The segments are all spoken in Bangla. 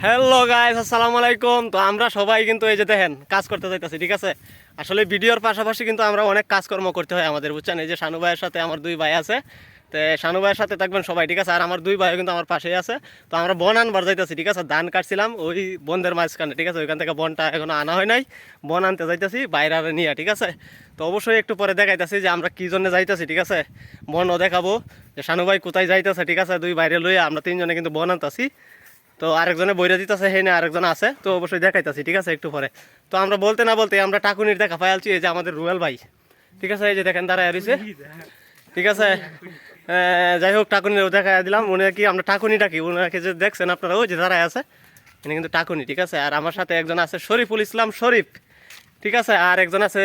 হ্যালো গাইস, আসসালামু আলাইকুম। তো আমরা সবাই কিন্তু এই যে দেখেন কাজ করতে যাইতেছি, ঠিক আছে। আসলে ভিডিওর পাশাপাশি কিন্তু আমরা অনেক কাজকর্ম করতে হয় আমাদের, বুঝছেন। এই যে শানু ভাইয়ের সাথে আমার দুই ভাই আছে, তো শানু ভাইয়ের সাথে থাকবেন সবাই, ঠিক আছে। আর আমার দুই ভাই কিন্তু আমার পাশেই আছে। তো আমরা বন আনবার যাইতেছি, ঠিক আছে। ধান কাটছিলাম ওই বনদের মাঝখানে, ঠিক আছে। ওইখান থেকে বনটা এখনো আনা হয় নাই, বন আনতে যাইতেছি বাইরে নিয়ে, ঠিক আছে। তো অবশ্যই একটু পরে দেখাইতেছি যে আমরা কী জন্য যাইতেছি, ঠিক আছে। বনও দেখাবো যে শানু ভাই কোথায় যাইতেছে, ঠিক আছে। দুই বাইরে লইয়া আমরা তিনজনে কিন্তু বন আনতেছি। তো আরেকজনে বইরা দিতেছে, হেনে আরেকজন আছে, তো অবশ্যই দেখাইতেছি, ঠিক আছে, একটু পরে। তো আমরা বলতে না বলতে আমরা টাকুনির দেখা পাইছি, এই যে আমাদের রুয়েল ভাই, ঠিক আছে। এই যে দেখেন দাঁড়ায় রয়েছে, ঠিক আছে। যাই হোক, টাকুনির দেখা দিলাম। উনি কি আমরা টাকুনি ডাকি, উনাকে যে দেখছেন আপনারা, ওই যে দাঁড়ায় আছে, উনি কিন্তু টাকুনি, ঠিক আছে। আর আমার সাথে একজন আছে শরীফুল ইসলাম শরীফ, ঠিক আছে। আর একজন আছে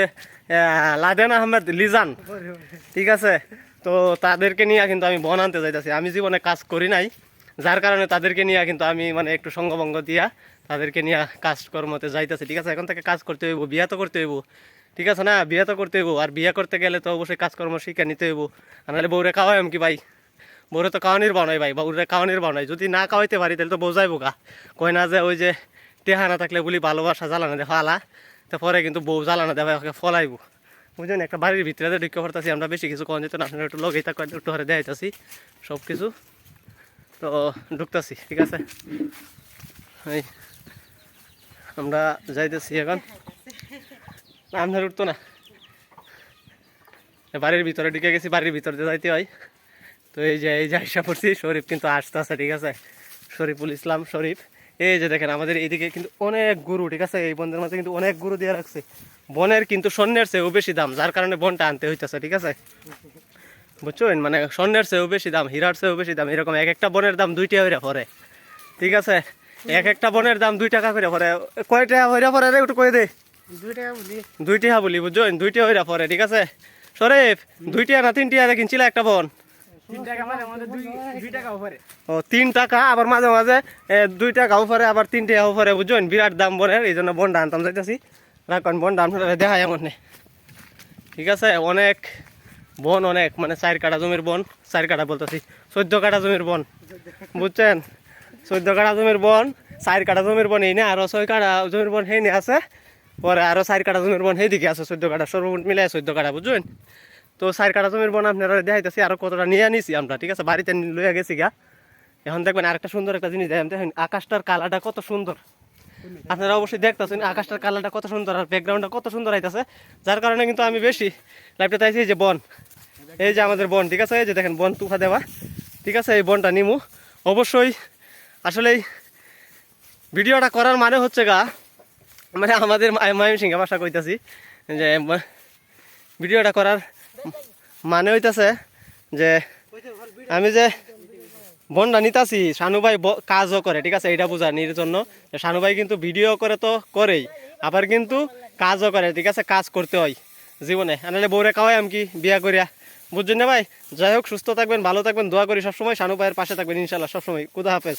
লাদেন আহমেদ লিজান, ঠিক আছে। তো তাদেরকে নিয়ে কিন্তু আমি বন আনতে যাইতেছি। আমি জীবনে কাজ করি নাই, যার কারণে তাদেরকে নিয়ে কিন্তু আমি মানে একটু সঙ্গভঙ্গ দিয়া তাদেরকে নিয়ে কাজকর্মতে যাইতেছি, ঠিক আছে। এখন থেকে কাজ করতে হইব, বিয়া তো করতে হইব, ঠিক আছে না। বিয়া তো করতে হইব, আর বিয়া করতে গেলে তো অবশ্যই কাজকর্ম শিখে নিতে হইব। আর নাহলে বউরে খাওয়াই কি ভাই, বউরে তো খাওয়ানির বানাই ভাই, বউরে খাওয়ানির বানাই। যদি না খাওয়াইতে পারি তাহলে তো বোঝাইবো গা। কয় না যে ওই যে টেহা না থাকলে বলি ভালোবাসা জ্বালানো দেখা আলা, তো পরে কিন্তু বউ জ্বালানো দেবে, ওকে ফলাইব, বুঝলেন। একটা বাড়ির ভিতরে ঢুকে পড়তেছি আমরা, বেশি কিছু কম যেত না। আপনারা একটু লগেই থাকবেন, একটু হারে দেখাইতেছি সব কিছু। তো ঢুকতেছি, ঠিক আছে। এই আমরা যাইতেছি এখন, আপনার উঠতো না, বাড়ির ভিতরে ঢুকে গেছি, বাড়ির ভিতরে যাইতে হয়। তো এই যে আইসা পড়ছি, শরীফ কিন্তু আসতেছে, ঠিক আছে। শরীফুল ইসলাম শরীফ। এই যে দেখেন আমাদের এইদিকে কিন্তু অনেক গরু, ঠিক আছে। এই বনের মাঝে কিন্তু অনেক গরু দিয়ে রাখছে। বনের কিন্তু স্বর্ণের চেয়েও বেশি দাম, যার কারণে বনটা আনতে হইতেছে, ঠিক আছে, বুঝছেন। মানে স্বর্ণের চেয়েও বেশি দাম, হীরার চেয়েও বেশি দাম, এরকম এক একটা বনের দাম 2 টাকা করে পড়ে, ঠিক আছে। এক একটা বনের দাম 2 টাকা করে পড়ে। কয় টাকা হইরা পড়ে রে, একটু কয়ে দে। 2 টাকা বলি, বুঝছেন, 2 টাকা হইরা পড়ে, ঠিক আছে। শরীফ 2 টাকা না 3 টাকা কিনছিল একটা বন? 3 টাকা, আবার মাঝে মাঝে 2 টাকা উপরে, আবার 3 টাকা উপরে, বুঝছেন। বিরাট দাম বনের, এই জন্য বনটা আনতাম যাইতেছি। রাখুন বনটা আপনারা দেখায় এমন, ঠিক আছে। অনেক বন, অনেক মানে 4 কাঠা জমির বন, 4 কাঠা বলতেছি 14 কাঠা জমির বন, বুঝছেন। 14 কাঠা জমির বন, 4 কাঠা জমির বন এই না, আরো 6 কাঠা জমির বন সেই আছে, পরে আরো 4 কাঠা জমির বন সেই দিকে আছে। 14 কাঠা সর্বমোট মিলে 14 কাঠা, বুঝছেন। তো 4 কাঠা জমির বন আপনারা দেখাইতেছি, আরো কতটা নিয়ে নিছি আমরা, ঠিক আছে। বাড়িতে লইয়া গেছি গা। এখন দেখবেন আরেকটা সুন্দর একটা জিনিস দেখেন, আকাশটার কালারটা কত সুন্দর, আপনারা অবশ্যই দেখতেছেন আকাশটার কালারটা কত সুন্দর, আর ব্যাকগ্রাউন্ডটা কত সুন্দর আইতেছে। যার কারণে কিন্তু আমি বেশি লাইভটা চাইছি। এই যে বন, এই যে আমাদের বন, ঠিক আছে। এই যে দেখেন বন তুফা দেওয়া, ঠিক আছে। এই বনটা নিমু অবশ্যই। আসলে ভিডিওটা করার মানে হচ্ছে গা, মানে আমাদের ময়মনসিংহ ভাষা কইতাছি, যে ভিডিওটা করার মানে হইতাছে যে আমি যে বনটা নিতাছি, শানু ভাই কাজও করে, ঠিক আছে। এটা বোঝানির জন্য শানু ভাই কিন্তু ভিডিও করে তো করেই, আবার কিন্তু কাজও করে, ঠিক আছে। কাজ করতে হয় জীবনে, আনালে বউরে খাওয়াই আমি কি বিয়া করিয়া, বুঝছেন না ভাই। যাই হোক, সুস্থ থাকবেন, ভালো থাকবেন, দোয়া করি সবসময়। শানু ভাইয়ের পাশে থাকবেন ইনশাল্লাহ সবসময়। খুদা হাফেজ।